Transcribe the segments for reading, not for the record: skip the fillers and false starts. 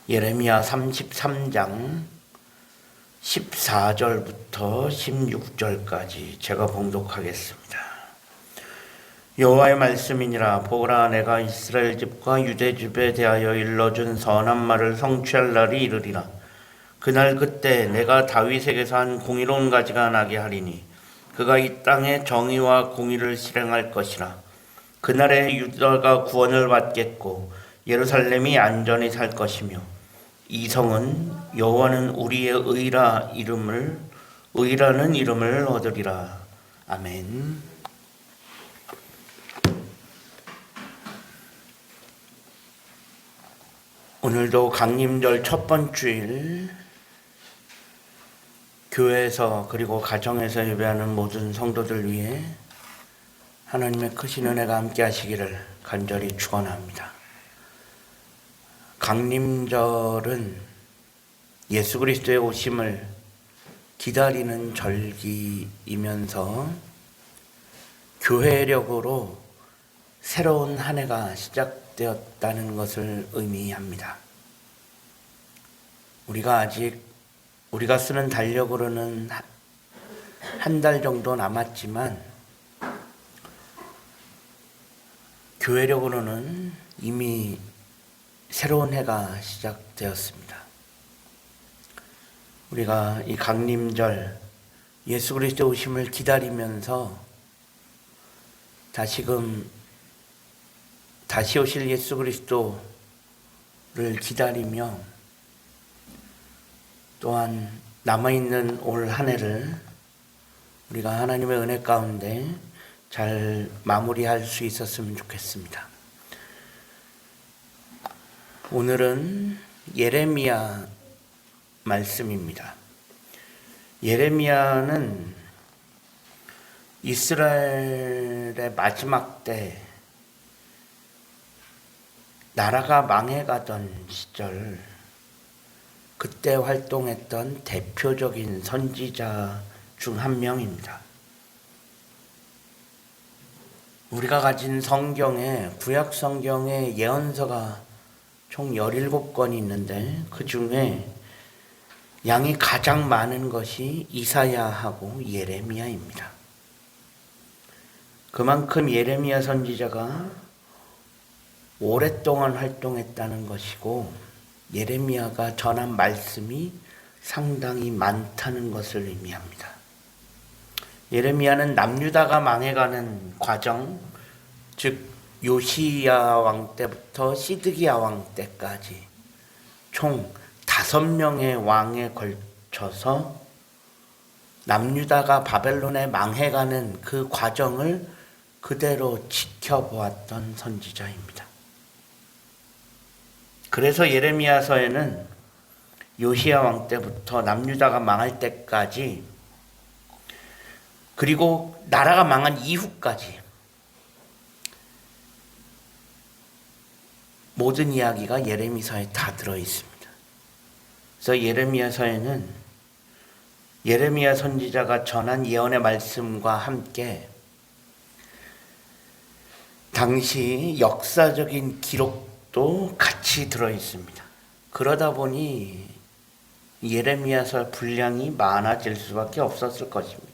예레미야 33장 14절부터 16절까지 제가 봉독하겠습니다. 여호와의 말씀이니라. 보라, 내가 이스라엘 집과 유대 집에 대하여 일러준 선한 말을 성취할 날이 이르리라. 그날 그때 내가 다윗에게서 한 공의로운 가지가 나게 하리니 그가 이 땅에 정의와 공의를 실행할 것이라. 그날에 유다가 구원을 받겠고 예루살렘이 안전히 살 것이며 이 성은 여호와는 우리의 의라는 이름을 얻으리라. 아멘. 오늘도 강림절 첫 번주일 교회에서 그리고 가정에서 예배하는 모든 성도들 위해 하나님의 크신 은혜가 함께 하시기를 간절히 축원합니다. 강림절은 예수 그리스도의 오심을 기다리는 절기이면서 교회력으로 새로운 한 해가 시작되었다는 것을 의미합니다. 우리가 쓰는 달력으로는 한 달 정도 남았지만 교회력으로는 이미 새로운 해가 시작되었습니다. 우리가 이 강림절 예수 그리스도 오심을 기다리면서 다시 오실 예수 그리스도를 기다리며 또한 남아있는 올 한 해를 우리가 하나님의 은혜 가운데 잘 마무리할 수 있었으면 좋겠습니다. 오늘은 예레미야 말씀입니다. 예레미야는 이스라엘의 마지막 때 나라가 망해가던 시절 그때 활동했던 대표적인 선지자 중 한 명입니다. 우리가 가진 성경에 구약 성경에 예언서가 총 17권이 있는데 그 중에 양이 가장 많은 것이 이사야하고 예레미야입니다. 그만큼 예레미야 선지자가 오랫동안 활동했다는 것이고 예레미야가 전한 말씀이 상당히 많다는 것을 의미합니다. 예레미야는 남유다가 망해가는 과정, 즉 요시야 왕 때부터 시드기야 왕 때까지 총 5명의 왕에 걸쳐서 남유다가 바벨론에 망해가는 그 과정을 그대로 지켜보았던 선지자입니다. 그래서 예레미야서에는 요시야 왕 때부터 남유다가 망할 때까지 그리고 나라가 망한 이후까지 모든 이야기가 예레미야서에 다 들어있습니다. 그래서 예레미야서에는 예레미야 선지자가 전한 예언의 말씀과 함께 당시 역사적인 기록도 같이 들어있습니다. 그러다 보니 예레미야서 분량이 많아질 수밖에 없었을 것입니다.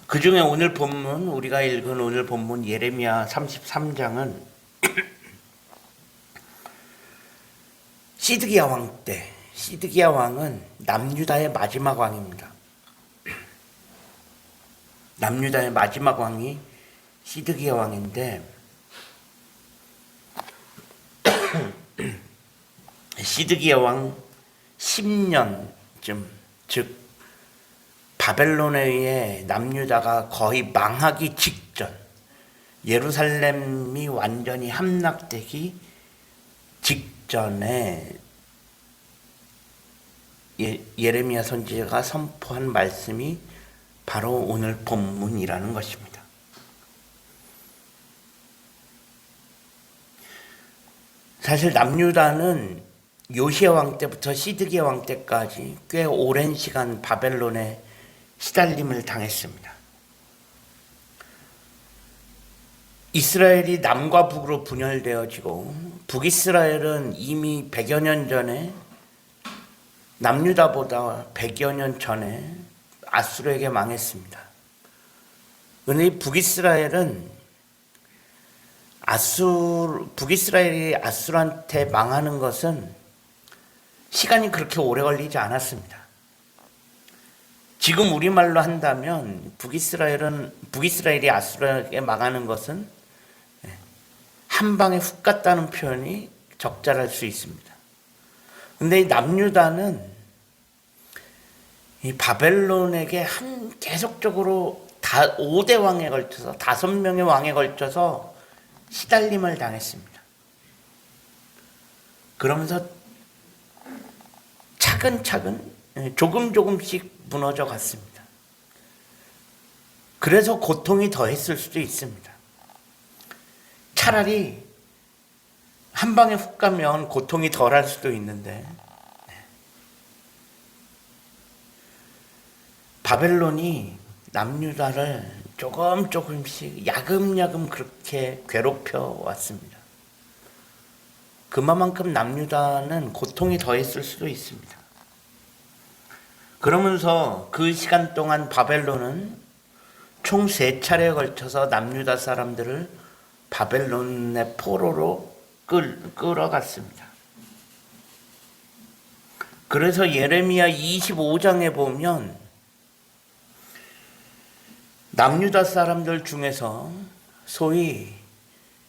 그 중에 우리가 읽은 오늘 본문 예레미야 33장은 시드기야 왕 때, 시드기야 왕은 남유다의 마지막 왕입니다. 남유다의 마지막 왕이 시드기야 왕인데 시드기야 왕 10년쯤, 즉 바벨론에 의해 남유다가 거의 망하기 직전, 예루살렘이 완전히 함락되기 직전에 예레미야 선지자가 선포한 말씀이 바로 오늘 본문이라는 것입니다. 사실 남유다는 요시야 왕 때부터 시드기야 왕 때까지 꽤 오랜 시간 바벨론에 시달림을 당했습니다. 이스라엘이 남과 북으로 분열되어지고 북이스라엘은 이미 100여 년 전에 남유다보다 100여 년 전에 아수르에게 망했습니다. 그런데 북이스라엘이 아수르한테 망하는 것은 시간이 그렇게 오래 걸리지 않았습니다. 지금 우리말로 한다면 북이스라엘이 아수르에게 망하는 것은 한 방에 훅 갔다는 표현이 적절할 수 있습니다. 근데 이 남유다는 이 바벨론에게 계속적으로 5대 왕에 걸쳐서 5명의 왕에 걸쳐서 시달림을 당했습니다. 그러면서 차근차근 조금씩 무너져 갔습니다. 그래서 고통이 더했을 수도 있습니다. 차라리 한 방에 훅 가면 고통이 덜할 수도 있는데 바벨론이 남유다를 조금씩 야금야금 그렇게 괴롭혀 왔습니다. 그만큼 남유다는 고통이 더했을 수도 있습니다. 그러면서 그 시간 동안 바벨론은 총 3차례에 걸쳐서 남유다 사람들을 바벨론의 포로로 끌어갔습니다. 그래서 예레미야 25장에 보면 남유다 사람들 중에서 소위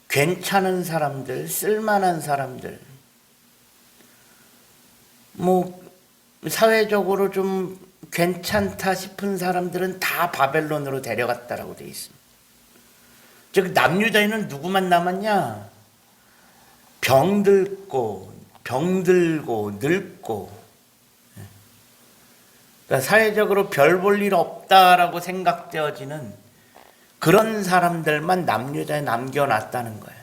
괜찮은 사람들, 쓸만한 사람들, 사회적으로 좀 괜찮다 싶은 사람들은 다 바벨론으로 데려갔다라고 되어 있습니다. 즉 남유다에는 누구만 남았냐? 병들고 늙고 그러니까 사회적으로 별 볼 일 없다라고 생각되어지는 그런 사람들만 남유다에 남겨놨다는 거예요.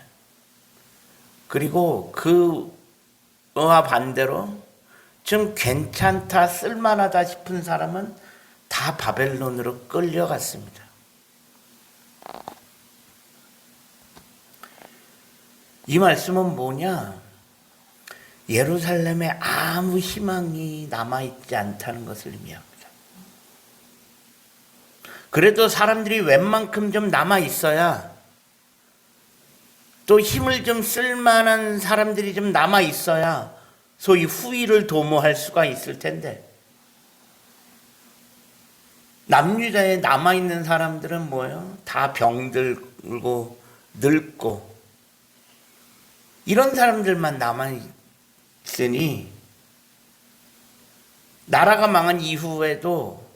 그리고 그와 반대로 좀 괜찮다, 쓸만하다 싶은 사람은 다 바벨론으로 끌려갔습니다. 이 말씀은 뭐냐? 예루살렘에 아무 희망이 남아있지 않다는 것을 의미합니다. 그래도 사람들이 웬만큼 좀 남아있어야, 또 힘을 좀 쓸만한 사람들이 좀 남아있어야 소위 후위를 도모할 수가 있을 텐데, 남유다에 남아있는 사람들은 뭐예요? 다 병들고 늙고 이런 사람들만 남아있으니 나라가 망한 이후에도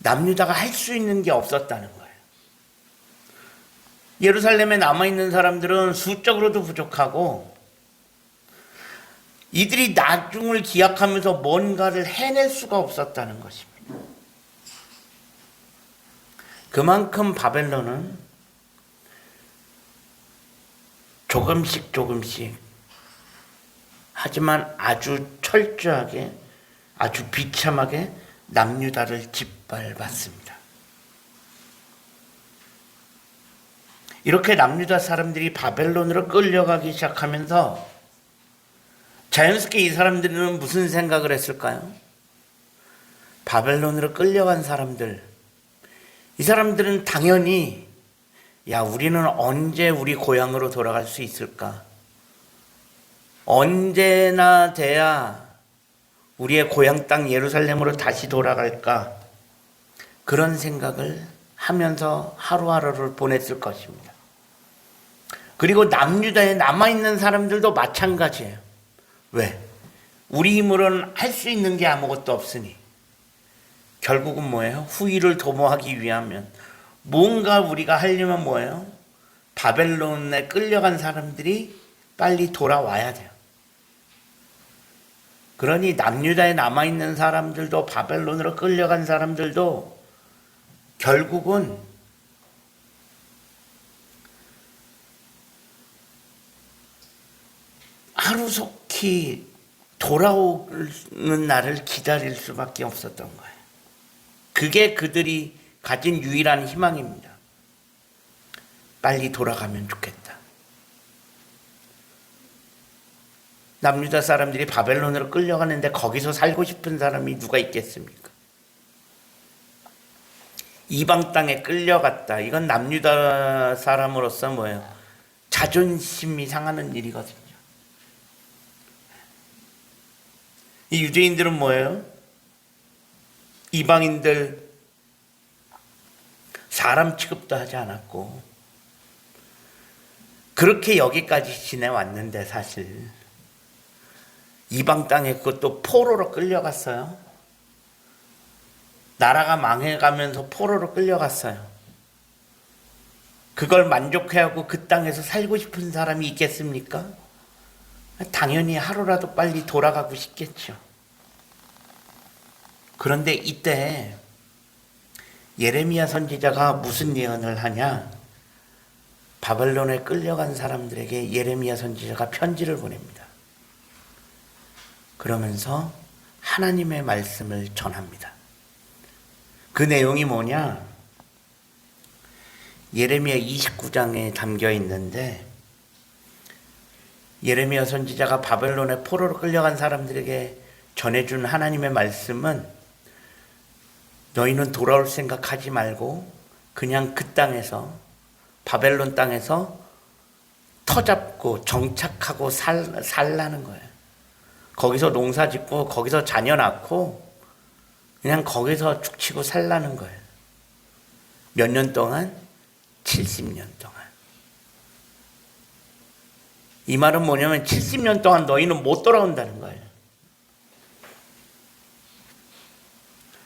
남유다가 할 수 있는 게 없었다는 거예요. 예루살렘에 남아있는 사람들은 수적으로도 부족하고 이들이 나중을 기약하면서 뭔가를 해낼 수가 없었다는 것입니다. 그만큼 바벨론은 조금씩 하지만 아주 철저하게, 아주 비참하게 남유다를 짓밟았습니다. 이렇게 남유다 사람들이 바벨론으로 끌려가기 시작하면서 자연스럽게 이 사람들은 무슨 생각을 했을까요? 바벨론으로 끌려간 사람들, 이 사람들은 당연히 우리는 언제 우리 고향으로 돌아갈 수 있을까? 언제나 돼야 우리의 고향 땅 예루살렘으로 다시 돌아갈까? 그런 생각을 하면서 하루하루를 보냈을 것입니다. 그리고 남유다에 남아있는 사람들도 마찬가지예요. 왜? 우리 힘으로는 할 수 있는 게 아무것도 없으니 결국은 뭐예요? 후위를 도모하기 위하면 뭔가 우리가 하려면 뭐예요? 바벨론에 끌려간 사람들이 빨리 돌아와야 돼요. 그러니 남유다에 남아있는 사람들도 바벨론으로 끌려간 사람들도 결국은 하루속히 돌아오는 날을 기다릴 수밖에 없었던 거예요. 그게 그들이 가진 유일한 희망입니다. 빨리 돌아가면 좋겠다. 남유다 사람들이 바벨론으로 끌려가는데 거기서 살고 싶은 사람이 누가 있겠습니까? 이방 땅에 끌려갔다. 이건 남유다 사람으로서 뭐예요? 자존심이 상하는 일이거든요. 이 유대인들은 뭐예요? 이방인들 사람 취급도 하지 않았고 그렇게 여기까지 지내왔는데 사실 이방 땅에 그것도 포로로 끌려갔어요. 나라가 망해가면서 포로로 끌려갔어요. 그걸 만족해하고 그 땅에서 살고 싶은 사람이 있겠습니까? 당연히 하루라도 빨리 돌아가고 싶겠죠. 그런데 이때 예레미야 선지자가 무슨 예언을 하냐? 바벨론에 끌려간 사람들에게 예레미야 선지자가 편지를 보냅니다. 그러면서 하나님의 말씀을 전합니다. 그 내용이 뭐냐? 예레미야 29장에 담겨 있는데 예레미야 선지자가 바벨론에 포로로 끌려간 사람들에게 전해준 하나님의 말씀은 너희는 돌아올 생각하지 말고 그냥 그 땅에서 바벨론 땅에서 터잡고 정착하고 살라는 거예요. 거기서 농사 짓고 거기서 자녀 낳고 그냥 거기서 죽치고 살라는 거예요. 몇 년 동안? 70년 동안. 이 말은 뭐냐면 70년 동안 너희는 못 돌아온다는 거예요.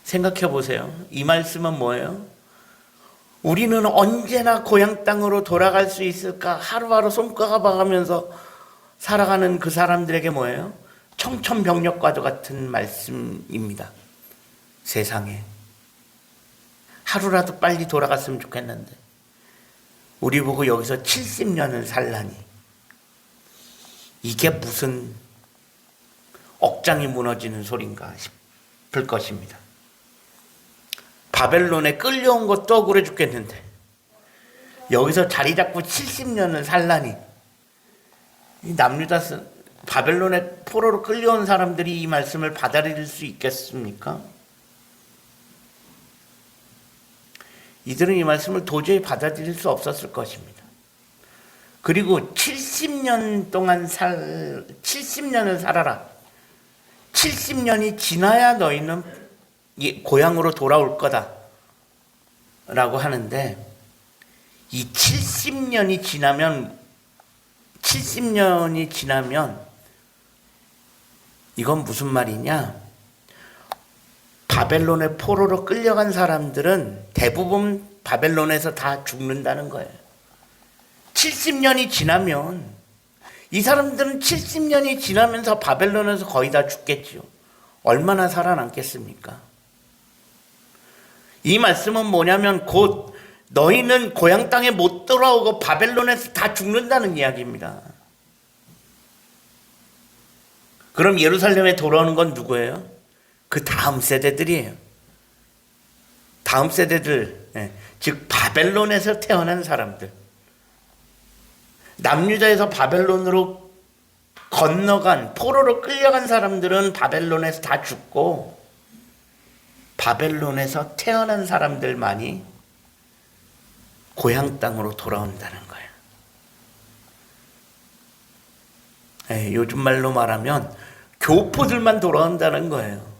생각해 보세요. 이 말씀은 뭐예요? 우리는 언제나 고향 땅으로 돌아갈 수 있을까? 하루하루 손가락 봐가면서 살아가는 그 사람들에게 뭐예요? 청천벽력과도 같은 말씀입니다. 세상에. 하루라도 빨리 돌아갔으면 좋겠는데 우리 보고 여기서 70년을 살라니 이게 무슨 억장이 무너지는 소린가 싶을 것입니다. 바벨론에 끌려온 것도 억울해 죽겠는데 여기서 자리 잡고 70년을 살라니 이 남유다 바벨론에 포로로 끌려온 사람들이 이 말씀을 받아들일 수 있겠습니까? 이들은 이 말씀을 도저히 받아들일 수 없었을 것입니다. 그리고 70년 동안 70년을 살아라. 70년이 지나야 너희는 고향으로 돌아올 거다. 라고 하는데 이 70년이 지나면 이건 무슨 말이냐? 바벨론의 포로로 끌려간 사람들은 대부분 바벨론에서 다 죽는다는 거예요. 70년이 지나면 이 사람들은 70년이 지나면서 바벨론에서 거의 다 죽겠지요. 얼마나 살아남겠습니까? 이 말씀은 뭐냐면 곧 너희는 고향 땅에 못 돌아오고 바벨론에서 다 죽는다는 이야기입니다. 그럼 예루살렘에 돌아오는 건 누구예요? 그 다음 세대들이에요. 다음 세대들, 즉 바벨론에서 태어난 사람들. 남유다에서 바벨론으로 건너간 포로로 끌려간 사람들은 바벨론에서 다 죽고 바벨론에서 태어난 사람들만이 고향 땅으로 돌아온다는 거예요. 요즘 말로 말하면 교포들만 돌아온다는 거예요.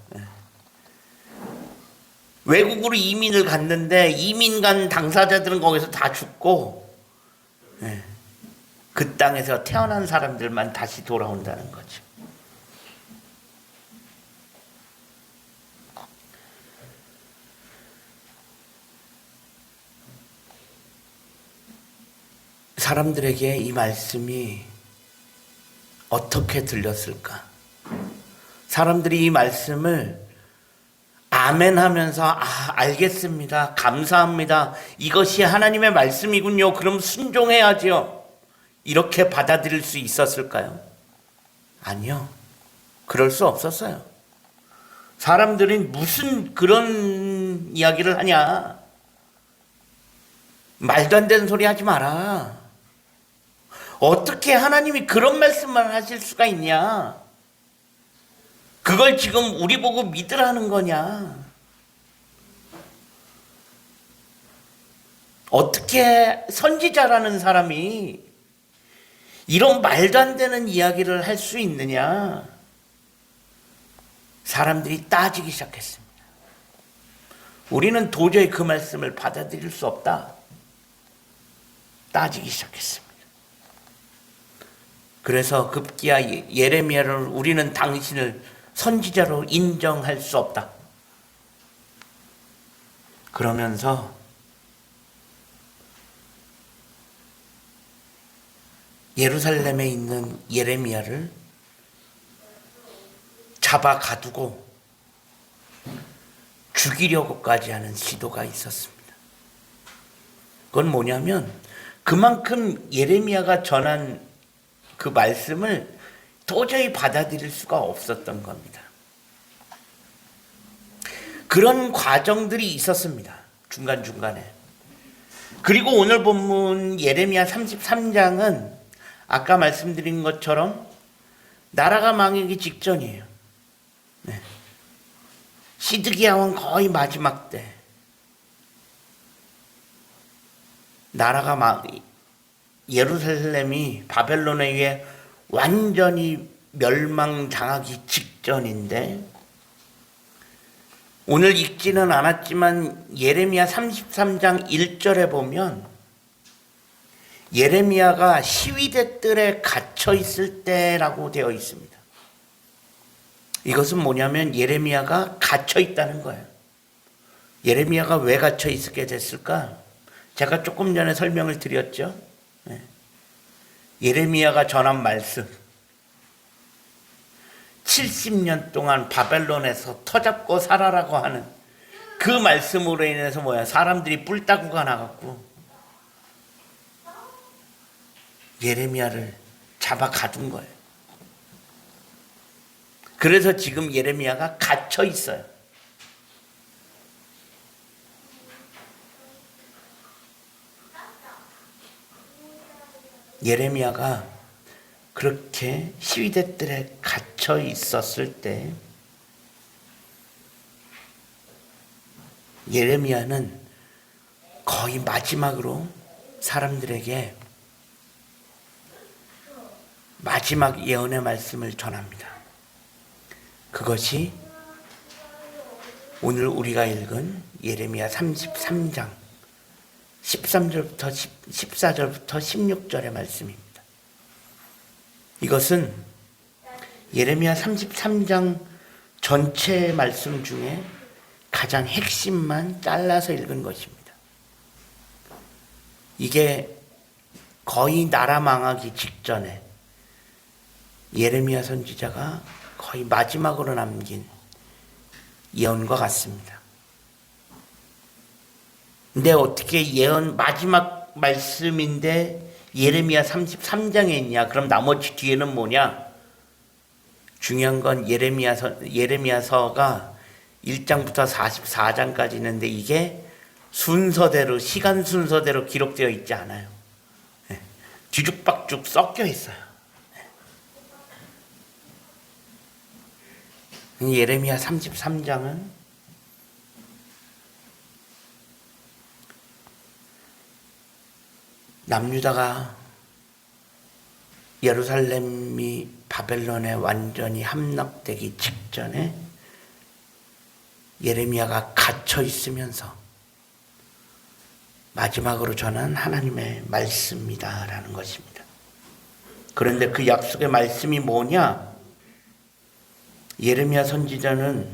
외국으로 이민을 갔는데 이민 간 당사자들은 거기서 다 죽고 그 땅에서 태어난 사람들만 다시 돌아온다는 거죠. 사람들에게 이 말씀이 어떻게 들렸을까? 사람들이 이 말씀을 아멘 하면서 알겠습니다. 감사합니다. 이것이 하나님의 말씀이군요. 그럼 순종해야죠. 이렇게 받아들일 수 있었을까요? 아니요. 그럴 수 없었어요. 사람들이 무슨 그런 이야기를 하냐? 말도 안 되는 소리 하지 마라. 어떻게 하나님이 그런 말씀만 하실 수가 있냐? 그걸 지금 우리 보고 믿으라는 거냐? 어떻게 선지자라는 사람이 이런 말도 안 되는 이야기를 할 수 있느냐? 사람들이 따지기 시작했습니다. 우리는 도저히 그 말씀을 받아들일 수 없다. 따지기 시작했습니다. 그래서 급기야 예레미야를 우리는 당신을 선지자로 인정할 수 없다. 그러면서 예루살렘에 있는 예레미야를 잡아 가두고 죽이려고까지 하는 시도가 있었습니다. 그건 뭐냐면 그만큼 예레미야가 전한 그 말씀을 도저히 받아들일 수가 없었던 겁니다. 그런 과정들이 있었습니다. 중간중간에. 그리고 오늘 본문 예레미야 33장은 아까 말씀드린 것처럼 나라가 망하기 직전이에요. 네. 시드기야 왕 거의 마지막 때 나라가 예루살렘이 바벨론에 의해 완전히 멸망당하기 직전인데 오늘 읽지는 않았지만 예레미야 33장 1절에 보면 예레미야가 시위대 뜰에 갇혀 있을 때라고 되어 있습니다. 이것은 뭐냐면 예레미야가 갇혀 있다는 거예요. 예레미야가 왜 갇혀 있게 됐을까? 제가 조금 전에 설명을 드렸죠. 네. 예레미야가 전한 말씀 70년 동안 바벨론에서 터잡고 살아라고 하는 그 말씀으로 인해서 뭐야? 사람들이 뿔따구가 나갔고 예레미야를 잡아 가둔 거예요. 그래서 지금 예레미야가 갇혀 있어요. 예레미야가 그렇게 시위대들에 갇혀 있었을 때 예레미야는 거의 마지막으로 사람들에게 마지막 예언의 말씀을 전합니다. 그것이 오늘 우리가 읽은 예레미야 33장 13절부터 14절부터 16절의 말씀입니다. 이것은 예레미야 33장 전체 말씀 중에 가장 핵심만 잘라서 읽은 것입니다. 이게 거의 나라 망하기 직전에 예레미야 선지자가 거의 마지막으로 남긴 예언과 같습니다. 근데 어떻게 예언 마지막 말씀인데 예레미야 33장에 있냐? 그럼 나머지 뒤에는 뭐냐? 중요한 건 예레미야서가 1장부터 44장까지 있는데 이게 순서대로 시간 순서대로 기록되어 있지 않아요. 뒤죽박죽 섞여 있어요. 예레미야 33장은 남유다가 예루살렘이 바벨론에 완전히 함락되기 직전에 예레미야가 갇혀 있으면서 마지막으로 전한 하나님의 말씀이다라는 것입니다. 그런데 그 약속의 말씀이 뭐냐? 예레미야 선지자는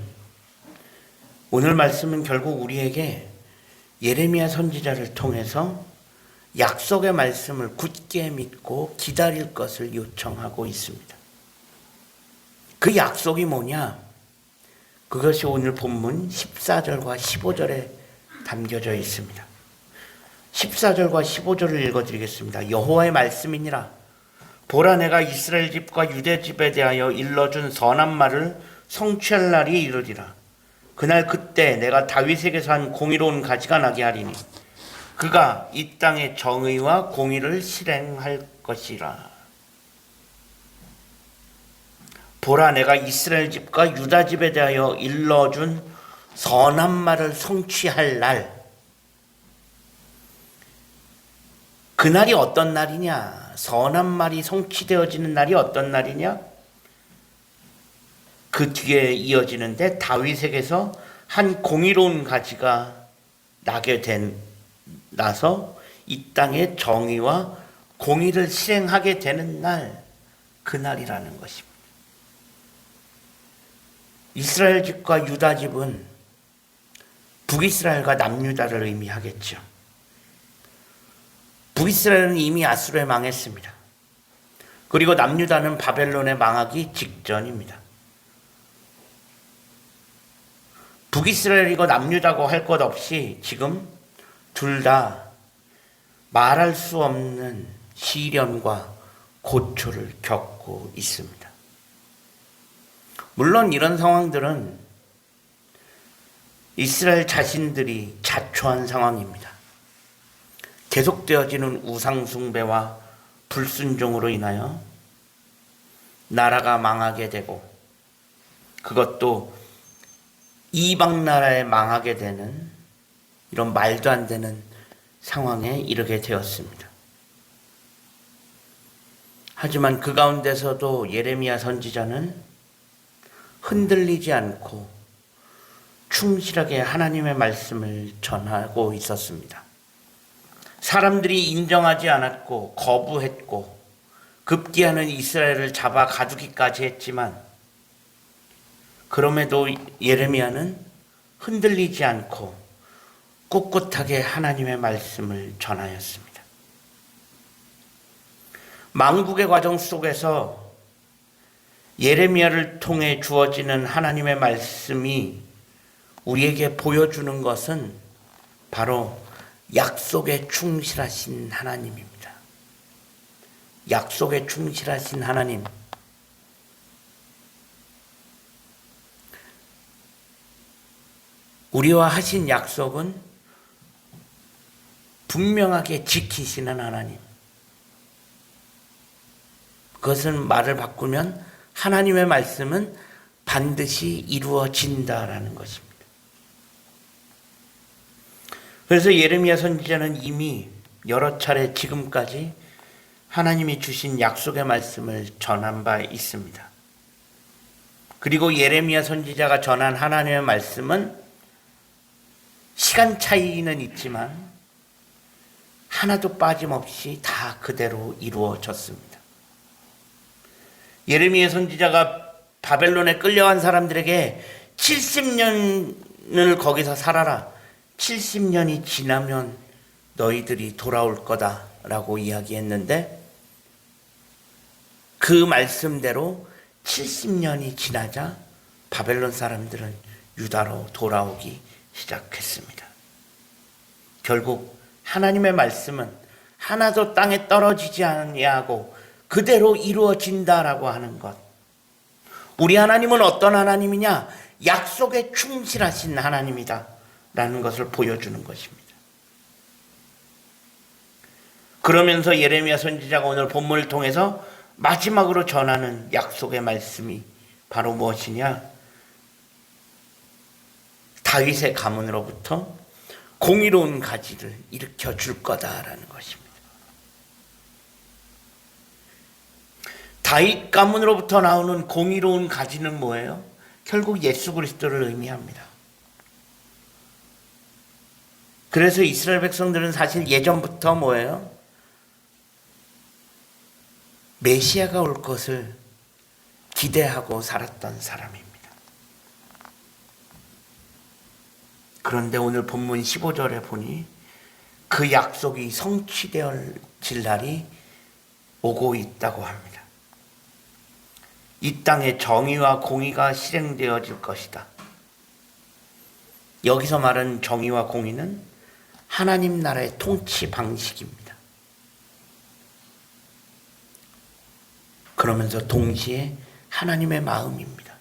오늘 말씀은 결국 우리에게 예레미야 선지자를 통해서 약속의 말씀을 굳게 믿고 기다릴 것을 요청하고 있습니다. 그 약속이 뭐냐? 그것이 오늘 본문 14절과 15절에 담겨져 있습니다. 14절과 15절을 읽어드리겠습니다. 여호와의 말씀이니라. 보라, 내가 이스라엘 집과 유대 집에 대하여 일러준 선한 말을 성취할 날이 이르리라. 그날 그때 내가 다윗에게서 한 공의로운 가지가 나게 하리니 그가 이 땅의 정의와 공의를 실행할 것이라. 보라, 내가 이스라엘 집과 유다 집에 대하여 일러준 선한 말을 성취할 날. 그날이 어떤 날이냐? 선한 말이 성취되어지는 날이 어떤 날이냐? 그 뒤에 이어지는데 다윗에게서 한 공의로운 가지가 나서 이 땅의 정의와 공의를 실행하게 되는 날, 그날이라는 것입니다. 이스라엘 집과 유다 집은 북이스라엘과 남유다를 의미하겠죠. 북이스라엘은 이미 아수르에 망했습니다. 그리고 남유다는 바벨론에 망하기 직전입니다. 북이스라엘이고 남유다고 할 것 없이 지금 둘 다 말할 수 없는 시련과 고초를 겪고 있습니다. 물론 이런 상황들은 이스라엘 자신들이 자초한 상황입니다. 계속되어지는 우상숭배와 불순종으로 인하여 나라가 망하게 되고, 그것도 이방 나라에 망하게 되는 이런 말도 안 되는 상황에 이르게 되었습니다. 하지만 그 가운데서도 예레미야 선지자는 흔들리지 않고 충실하게 하나님의 말씀을 전하고 있었습니다. 사람들이 인정하지 않았고 거부했고 급기야는 이스라엘을 잡아 가두기까지 했지만, 그럼에도 예레미야는 흔들리지 않고 꿋꿋하게 하나님의 말씀을 전하였습니다. 망국의 과정 속에서 예레미야를 통해 주어지는 하나님의 말씀이 우리에게 보여주는 것은 바로 약속에 충실하신 하나님입니다. 약속에 충실하신 하나님. 우리와 하신 약속은 분명하게 지키시는 하나님. 그것은 말을 바꾸면 하나님의 말씀은 반드시 이루어진다라는 것입니다. 그래서 예레미야 선지자는 이미 여러 차례 지금까지 하나님이 주신 약속의 말씀을 전한 바 있습니다. 그리고 예레미야 선지자가 전한 하나님의 말씀은 시간 차이는 있지만 하나도 빠짐없이 다 그대로 이루어졌습니다. 예레미야 선지자가 바벨론에 끌려간 사람들에게 70년을 거기서 살아라, 70년이 지나면 너희들이 돌아올 거다라고 이야기했는데, 그 말씀대로 70년이 지나자 바벨론 사람들은 유다로 돌아오기 시작했습니다. 결국 하나님의 말씀은 하나도 땅에 떨어지지 아니하고 그대로 이루어진다라고 하는 것. 우리 하나님은 어떤 하나님이냐? 약속에 충실하신 하나님이다 라는 것을 보여주는 것입니다. 그러면서 예레미야 선지자가 오늘 본문을 통해서 마지막으로 전하는 약속의 말씀이 바로 무엇이냐? 다윗의 가문으로부터 공의로운 가지를 일으켜 줄 거다라는 것입니다. 다윗 가문으로부터 나오는 공의로운 가지는 뭐예요? 결국 예수 그리스도를 의미합니다. 그래서 이스라엘 백성들은 사실 예전부터 뭐예요? 메시아가 올 것을 기대하고 살았던 사람입니다. 그런데 오늘 본문 15절에 보니 그 약속이 성취되어질 날이 오고 있다고 합니다. 이 땅에 정의와 공의가 실행되어질 것이다. 여기서 말하는 정의와 공의는 하나님 나라의 통치 방식입니다. 그러면서 동시에 하나님의 마음입니다.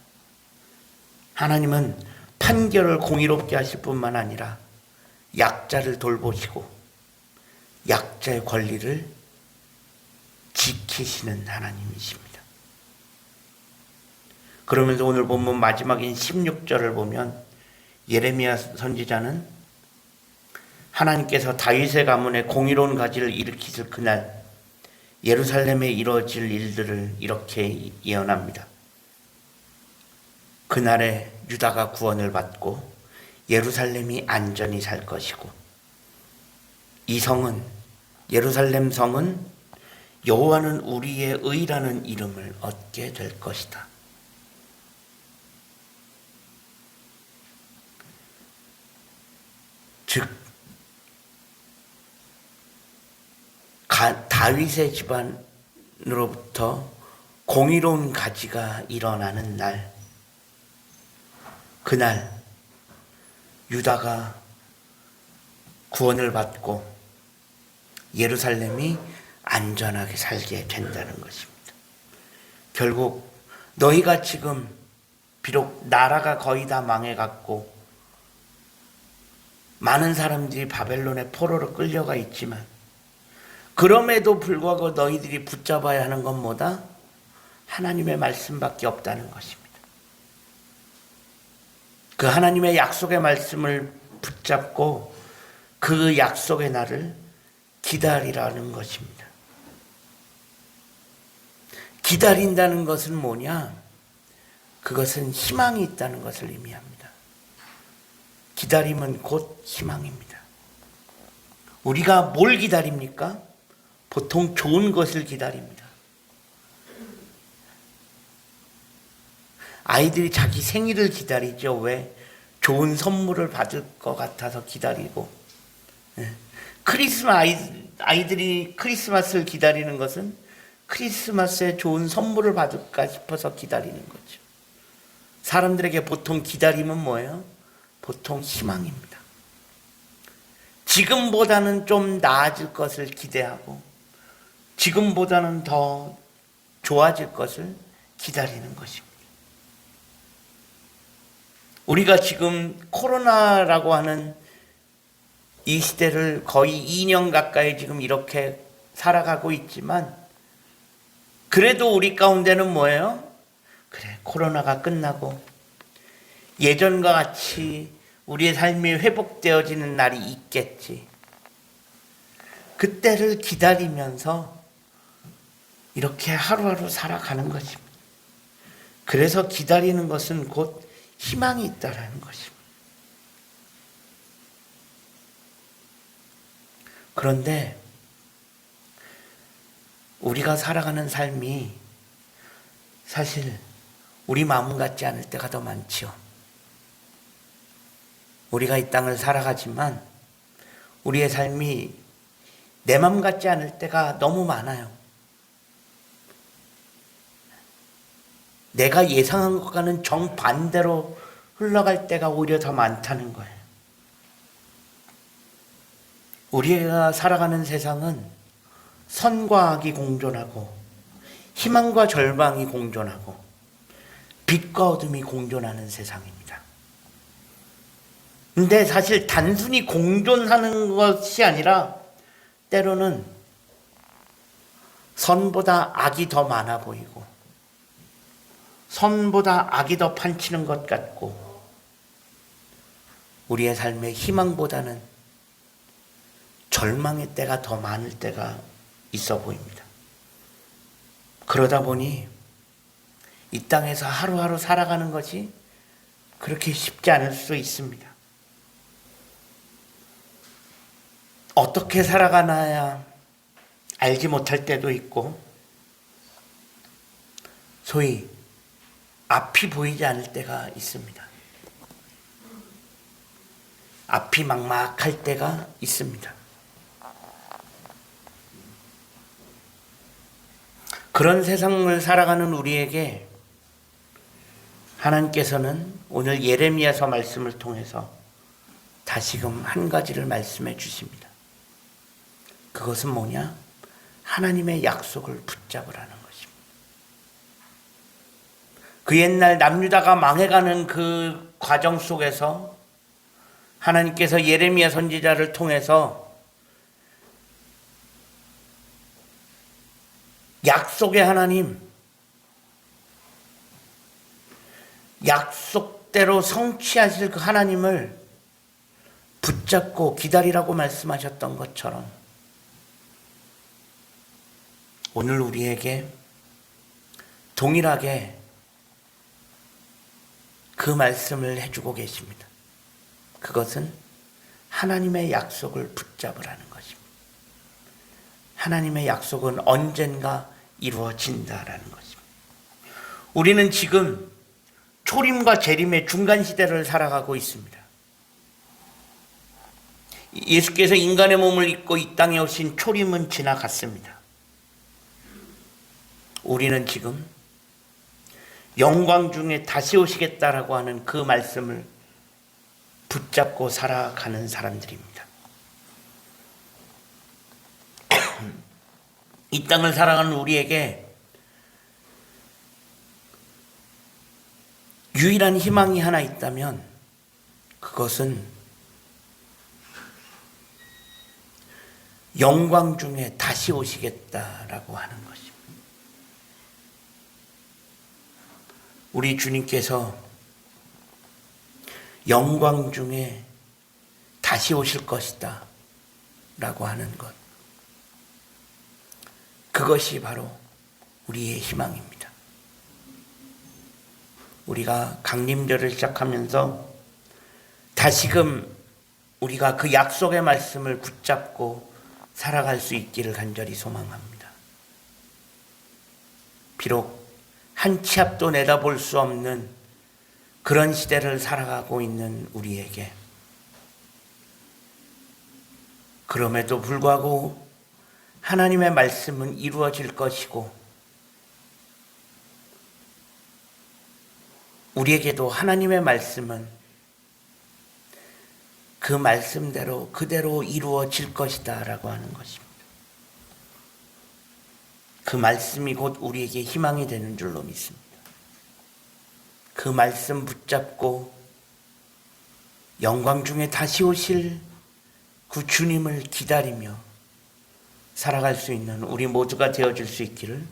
하나님은 판결을 공의롭게 하실 뿐만 아니라 약자를 돌보시고 약자의 권리를 지키시는 하나님이십니다. 그러면서 오늘 본문 마지막인 16절을 보면 예레미야 선지자는 하나님께서 다윗의 가문에 공의로운 가지를 일으키실 그날 예루살렘에 이루어질 일들을 이렇게 예언합니다. 그날에 유다가 구원을 받고 예루살렘이 안전히 살 것이고 이 성은, 예루살렘 성은 여호와는 우리의 의라는 이름을 얻게 될 것이다. 즉 다윗의 집안으로부터 공의로운 가지가 일어나는 날, 그날 유다가 구원을 받고 예루살렘이 안전하게 살게 된다는 것입니다. 결국 너희가 지금 비록 나라가 거의 다 망해갔고 많은 사람들이 바벨론의 포로로 끌려가 있지만 그럼에도 불구하고 너희들이 붙잡아야 하는 건 뭐다? 하나님의 말씀밖에 없다는 것입니다. 그 하나님의 약속의 말씀을 붙잡고 그 약속의 날을 기다리라는 것입니다. 기다린다는 것은 뭐냐? 그것은 희망이 있다는 것을 의미합니다. 기다림은 곧 희망입니다. 우리가 뭘 기다립니까? 보통 좋은 것을 기다립니다. 아이들이 자기 생일을 기다리죠. 왜? 좋은 선물을 받을 것 같아서 기다리고. 아이들이 크리스마스를 기다리는 것은 크리스마스에 좋은 선물을 받을까 싶어서 기다리는 거죠. 사람들에게 보통 기다림은 뭐예요? 보통 희망입니다. 지금보다는 좀 나아질 것을 기대하고 지금보다는 더 좋아질 것을 기다리는 것입니다. 우리가 지금 코로나라고 하는 이 시대를 거의 2년 가까이 지금 이렇게 살아가고 있지만 그래도 우리 가운데는 뭐예요? 그래, 코로나가 끝나고 예전과 같이 우리의 삶이 회복되어지는 날이 있겠지. 그때를 기다리면서 이렇게 하루하루 살아가는 것입니다. 그래서 기다리는 것은 곧 희망이 있다라는 것입니다. 그런데 우리가 살아가는 삶이 사실 우리 마음 같지 않을 때가 더 많지요. 우리가 이 땅을 살아가지만 우리의 삶이 내 마음 같지 않을 때가 너무 많아요. 내가 예상한 것과는 정반대로 흘러갈 때가 오히려 더 많다는 거예요. 우리가 살아가는 세상은 선과 악이 공존하고 희망과 절망이 공존하고 빛과 어둠이 공존하는 세상입니다. 근데 사실 단순히 공존하는 것이 아니라 때로는 선보다 악이 더 많아 보이고 선보다 악이 더 판치는 것 같고 우리의 삶의 희망보다는 절망의 때가 더 많을 때가 있어 보입니다. 그러다 보니 이 땅에서 하루하루 살아가는 것이 그렇게 쉽지 않을 수 있습니다. 어떻게 살아가나야 알지 못할 때도 있고 소위 앞이 보이지 않을 때가 있습니다. 앞이 막막할 때가 있습니다. 그런 세상을 살아가는 우리에게 하나님께서는 오늘 예레미야서 말씀을 통해서 다시금 한 가지를 말씀해 주십니다. 그것은 뭐냐? 하나님의 약속을 붙잡으라는 것입니다. 그 옛날 남유다가 망해가는 그 과정 속에서 하나님께서 예레미야 선지자를 통해서 약속의 하나님, 약속대로 성취하실 그 하나님을 붙잡고 기다리라고 말씀하셨던 것처럼 오늘 우리에게 동일하게 그 말씀을 해주고 계십니다. 그것은 하나님의 약속을 붙잡으라는 것입니다. 하나님의 약속은 언젠가 이루어진다라는 것입니다. 우리는 지금 초림과 재림의 중간 시대를 살아가고 있습니다. 예수께서 인간의 몸을 입고 이 땅에 오신 초림은 지나갔습니다. 우리는 지금 영광 중에 다시 오시겠다라고 하는 그 말씀을 붙잡고 살아가는 사람들입니다. 이 땅을 살아가는 우리에게 유일한 희망이 하나 있다면 그것은 영광 중에 다시 오시겠다라고 하는 것입니다. 우리 주님께서 영광 중에 다시 오실 것이다 라고 하는 것, 그것이 바로 우리의 희망입니다. 우리가 강림절을 시작하면서 다시금 우리가 그 약속의 말씀을 붙잡고 살아갈 수 있기를 간절히 소망합니다. 비록 한 치 앞도 내다볼 수 없는 그런 시대를 살아가고 있는 우리에게 그럼에도 불구하고 하나님의 말씀은 이루어질 것이고 우리에게도 하나님의 말씀은 그 말씀대로 그대로 이루어질 것이다 라고 하는 것입니다. 그 말씀이 곧 우리에게 희망이 되는 줄로 믿습니다. 그 말씀 붙잡고 영광 중에 다시 오실 그 주님을 기다리며 살아갈 수 있는 우리 모두가 되어줄 수 있기를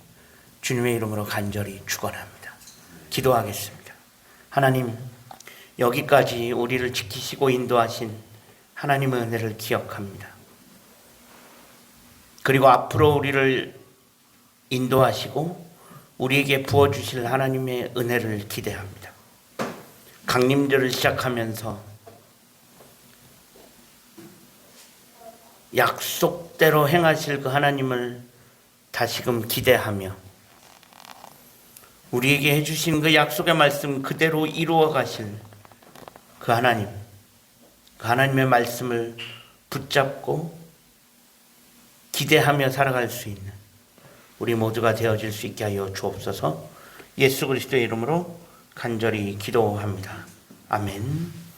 주님의 이름으로 간절히 축원합니다. 기도하겠습니다. 하나님, 여기까지 우리를 지키시고 인도하신 하나님의 은혜를 기억합니다. 그리고 앞으로 우리를 인도하시고 우리에게 부어주실 하나님의 은혜를 기대합니다. 강림절을 시작하면서 약속대로 행하실 그 하나님을 다시금 기대하며 우리에게 해주신 그 약속의 말씀 그대로 이루어 가실 그 하나님, 그 하나님의 말씀을 붙잡고 기대하며 살아갈 수 있는 우리 모두가 되어질 수 있게 하여 주옵소서. 예수 그리스도의 이름으로 간절히 기도합니다. 아멘.